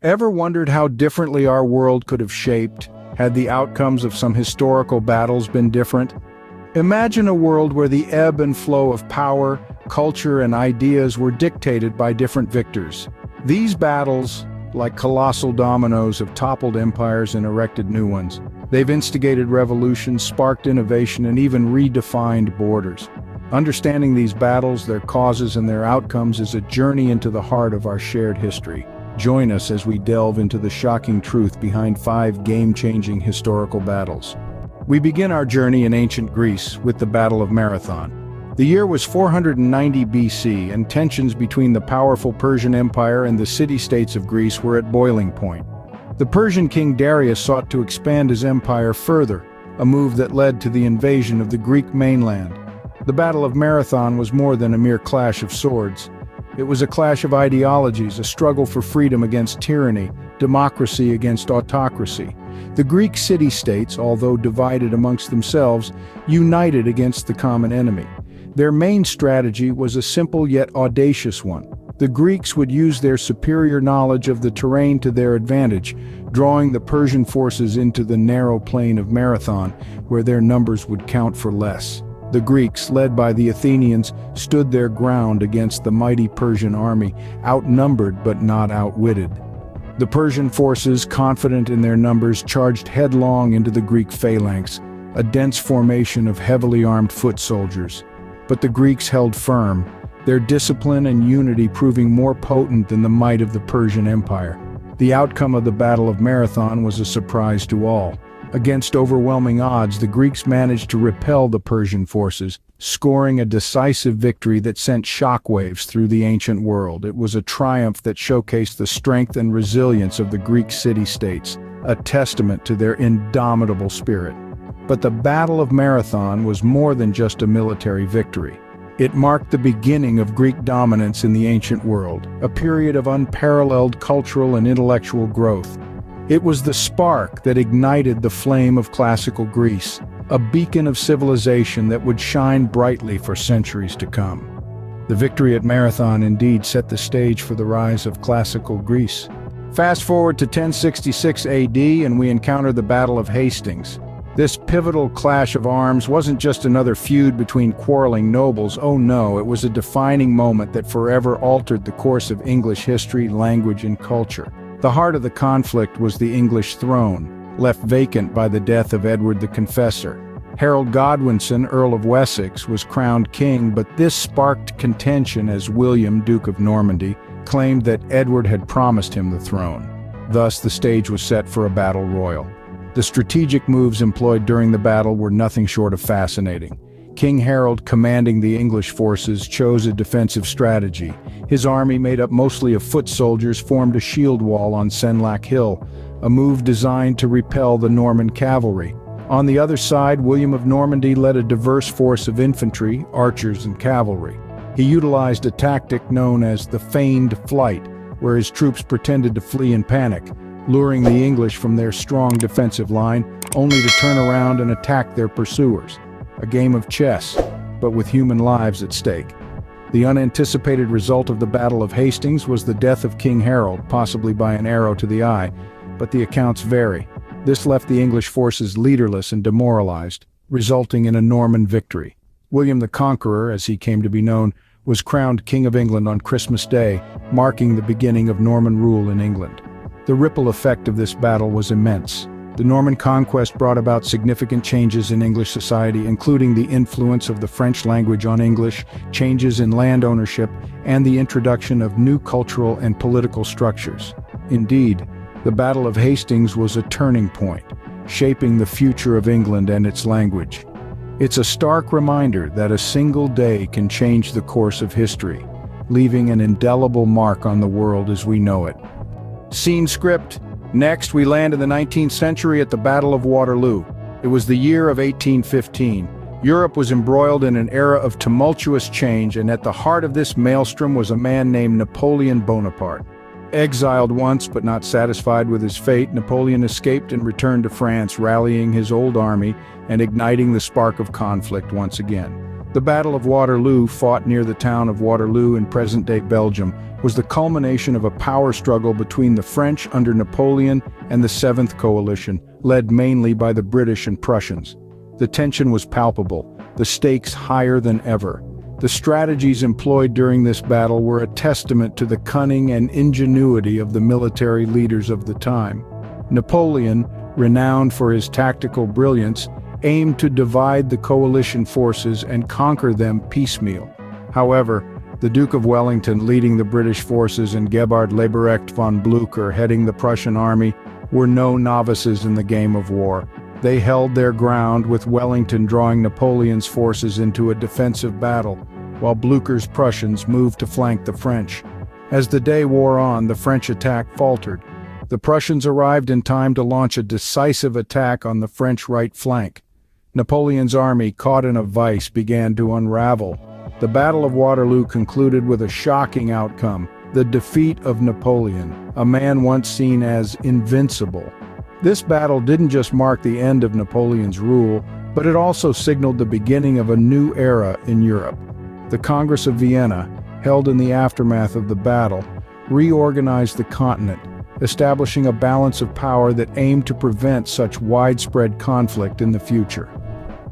Ever wondered how differently our world could have shaped had the outcomes of some historical battles been different? Imagine a world where the ebb and flow of power, culture, and ideas were dictated by different victors. These battles, like colossal dominoes, have toppled empires and erected new ones. They've instigated revolutions, sparked innovation, and even redefined borders. Understanding these battles, their causes, and their outcomes is a journey into the heart of our shared history. Join us as we delve into the shocking truth behind 5 game-changing historical battles. We begin our journey in ancient Greece with the Battle of Marathon. The year was 490 BC, and tensions between the powerful Persian Empire and the city-states of Greece were at boiling point. The Persian king Darius sought to expand his empire further, a move that led to the invasion of the Greek mainland. The Battle of Marathon was more than a mere clash of swords. It was a clash of ideologies, a struggle for freedom against tyranny, democracy against autocracy. The Greek city-states, although divided amongst themselves, united against the common enemy. Their main strategy was a simple yet audacious one. The Greeks would use their superior knowledge of the terrain to their advantage, drawing the Persian forces into the narrow plain of Marathon, where their numbers would count for less. The Greeks, led by the Athenians, stood their ground against the mighty Persian army, outnumbered but not outwitted. The Persian forces, confident in their numbers, charged headlong into the Greek phalanx, a dense formation of heavily armed foot soldiers. But the Greeks held firm, their discipline and unity proving more potent than the might of the Persian Empire. The outcome of the Battle of Marathon was a surprise to all. Against overwhelming odds, the Greeks managed to repel the Persian forces, scoring a decisive victory that sent shockwaves through the ancient world. It was a triumph that showcased the strength and resilience of the Greek city-states, a testament to their indomitable spirit. But the Battle of Marathon was more than just a military victory. It marked the beginning of Greek dominance in the ancient world, a period of unparalleled cultural and intellectual growth. It was the spark that ignited the flame of classical Greece, a beacon of civilization that would shine brightly for centuries to come. The victory at Marathon indeed set the stage for the rise of classical Greece. Fast forward to 1066 AD and we encounter the Battle of Hastings. This pivotal clash of arms wasn't just another feud between quarreling nobles. Oh no, it was a defining moment that forever altered the course of English history, language, and culture. The heart of the conflict was the English throne, left vacant by the death of Edward the Confessor. Harold Godwinson, Earl of Wessex, was crowned king, but this sparked contention as William, Duke of Normandy, claimed that Edward had promised him the throne. Thus, the stage was set for a battle royal. The strategic moves employed during the battle were nothing short of fascinating. King Harold, commanding the English forces, chose a defensive strategy. His army, made up mostly of foot soldiers, formed a shield wall on Senlac Hill, a move designed to repel the Norman cavalry. On the other side, William of Normandy led a diverse force of infantry, archers, and cavalry. He utilized a tactic known as the feigned flight, where his troops pretended to flee in panic, luring the English from their strong defensive line, only to turn around and attack their pursuers. A game of chess, but with human lives at stake. The unanticipated result of the Battle of Hastings was the death of King Harold, possibly by an arrow to the eye, but the accounts vary. This left the English forces leaderless and demoralized, resulting in a Norman victory. William the Conqueror, as he came to be known, was crowned King of England on Christmas Day, marking the beginning of Norman rule in England. The ripple effect of this battle was immense. The Norman conquest brought about significant changes in English society, including the influence of the French language on English, changes in land ownership, and the introduction of new cultural and political structures. Indeed, the Battle of Hastings was a turning point, shaping the future of England and its language. It's a stark reminder that a single day can change the course of history, leaving an indelible mark on the world as we know it. Scene script. Next, we land in the 19th century at the Battle of Waterloo. It was the year of 1815. Europe was embroiled in an era of tumultuous change, and at the heart of this maelstrom was a man named Napoleon Bonaparte. Exiled once but not satisfied with his fate, Napoleon escaped and returned to France, rallying his old army and igniting the spark of conflict once again. The Battle of Waterloo, fought near the town of Waterloo in present-day Belgium, was the culmination of a power struggle between the French under Napoleon and the Seventh Coalition, led mainly by the British and Prussians. The tension was palpable, the stakes higher than ever. The strategies employed during this battle were a testament to the cunning and ingenuity of the military leaders of the time. Napoleon, renowned for his tactical brilliance, aimed to divide the coalition forces and conquer them piecemeal. However, the Duke of Wellington leading the British forces and Gebhard Leberecht von Blücher heading the Prussian army were no novices in the game of war. They held their ground, with Wellington drawing Napoleon's forces into a defensive battle, while Blücher's Prussians moved to flank the French. As the day wore on, the French attack faltered. The Prussians arrived in time to launch a decisive attack on the French right flank. Napoleon's army, caught in a vice, began to unravel. The Battle of Waterloo concluded with a shocking outcome: the defeat of Napoleon, a man once seen as invincible. This battle didn't just mark the end of Napoleon's rule, but it also signaled the beginning of a new era in Europe. The Congress of Vienna, held in the aftermath of the battle, reorganized the continent, establishing a balance of power that aimed to prevent such widespread conflict in the future.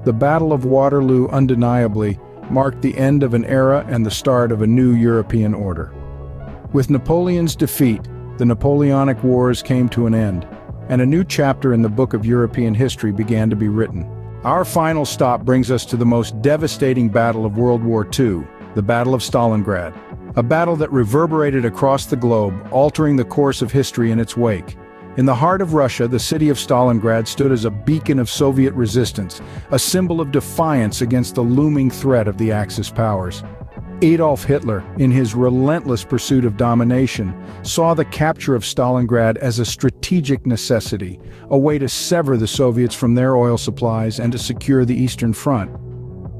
The Battle of Waterloo undeniably marked the end of an era and the start of a new European order. With Napoleon's defeat, the Napoleonic Wars came to an end, and a new chapter in the book of European history began to be written. Our final stop brings us to the most devastating battle of World War II, the Battle of Stalingrad, a battle that reverberated across the globe, altering the course of history in its wake. In the heart of Russia, the city of Stalingrad stood as a beacon of Soviet resistance, a symbol of defiance against the looming threat of the Axis powers. Adolf Hitler, in his relentless pursuit of domination, saw the capture of Stalingrad as a strategic necessity, a way to sever the Soviets from their oil supplies and to secure the Eastern Front.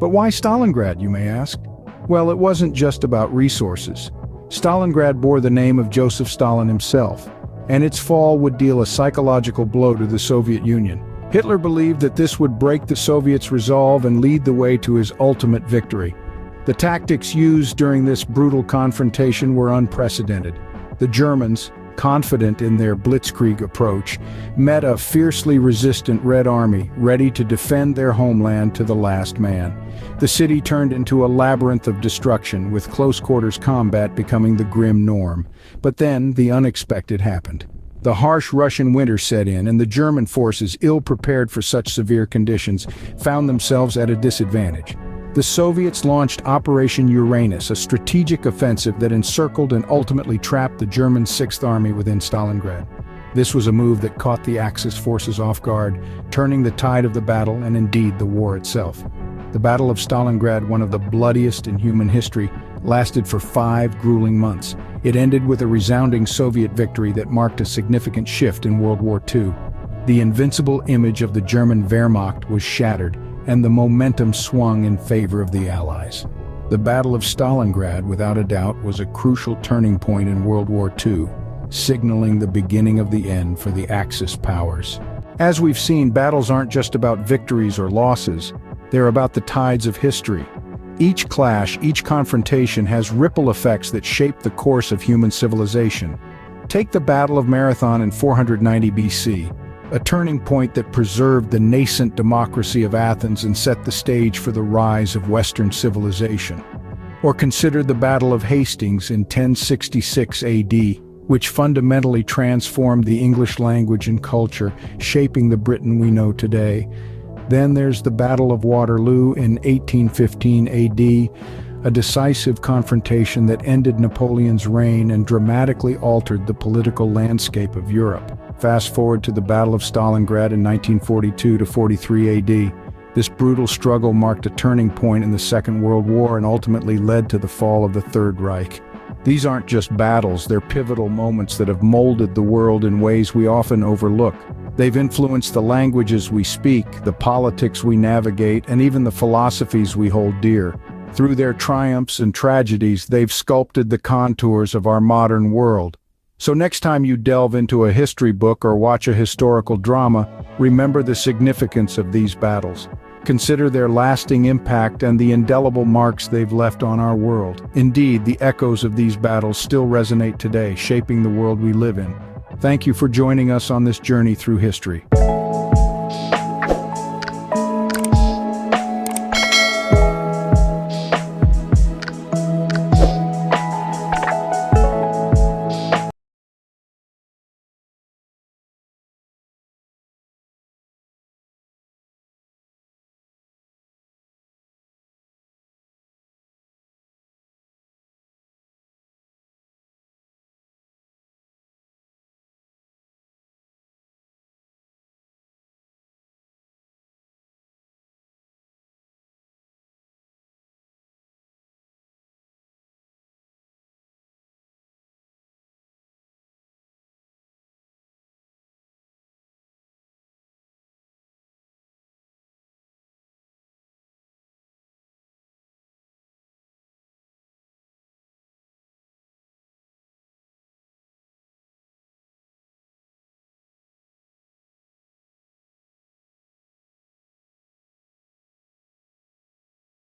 But why Stalingrad, you may ask? Well, it wasn't just about resources. Stalingrad bore the name of Joseph Stalin himself, and its fall would deal a psychological blow to the Soviet Union. Hitler believed that this would break the Soviets' resolve and lead the way to his ultimate victory. The tactics used during this brutal confrontation were unprecedented. The Germans, confident in their blitzkrieg approach, met a fiercely resistant Red Army, ready to defend their homeland to the last man. The city turned into a labyrinth of destruction, with close-quarters combat becoming the grim norm. But then, the unexpected happened. The harsh Russian winter set in, and the German forces, ill-prepared for such severe conditions, found themselves at a disadvantage. The Soviets launched Operation Uranus, a strategic offensive that encircled and ultimately trapped the German Sixth Army within Stalingrad. This was a move that caught the Axis forces off guard, turning the tide of the battle and indeed the war itself. The Battle of Stalingrad, one of the bloodiest in human history, lasted for 5 grueling months. It ended with a resounding Soviet victory that marked a significant shift in World War II. The invincible image of the German Wehrmacht was shattered, and the momentum swung in favor of the Allies. The Battle of Stalingrad, without a doubt, was a crucial turning point in World War II, signaling the beginning of the end for the Axis powers. As we've seen, battles aren't just about victories or losses. They're about the tides of history. Each clash, each confrontation has ripple effects that shape the course of human civilization. Take the Battle of Marathon in 490 BC, a turning point that preserved the nascent democracy of Athens and set the stage for the rise of Western civilization. Or consider the Battle of Hastings in 1066 AD, which fundamentally transformed the English language and culture, shaping the Britain we know today. Then there's the Battle of Waterloo in 1815 AD, a decisive confrontation that ended Napoleon's reign and dramatically altered the political landscape of Europe. Fast forward to the Battle of Stalingrad in 1942 to 43 AD. This brutal struggle marked a turning point in the Second World War and ultimately led to the fall of the Third Reich. These aren't just battles, they're pivotal moments that have molded the world in ways we often overlook. They've influenced the languages we speak, the politics we navigate, and even the philosophies we hold dear. Through their triumphs and tragedies, they've sculpted the contours of our modern world. So next time you delve into a history book or watch a historical drama, remember the significance of these battles. Consider their lasting impact and the indelible marks they've left on our world. Indeed, the echoes of these battles still resonate today, shaping the world we live in. Thank you for joining us on this journey through history.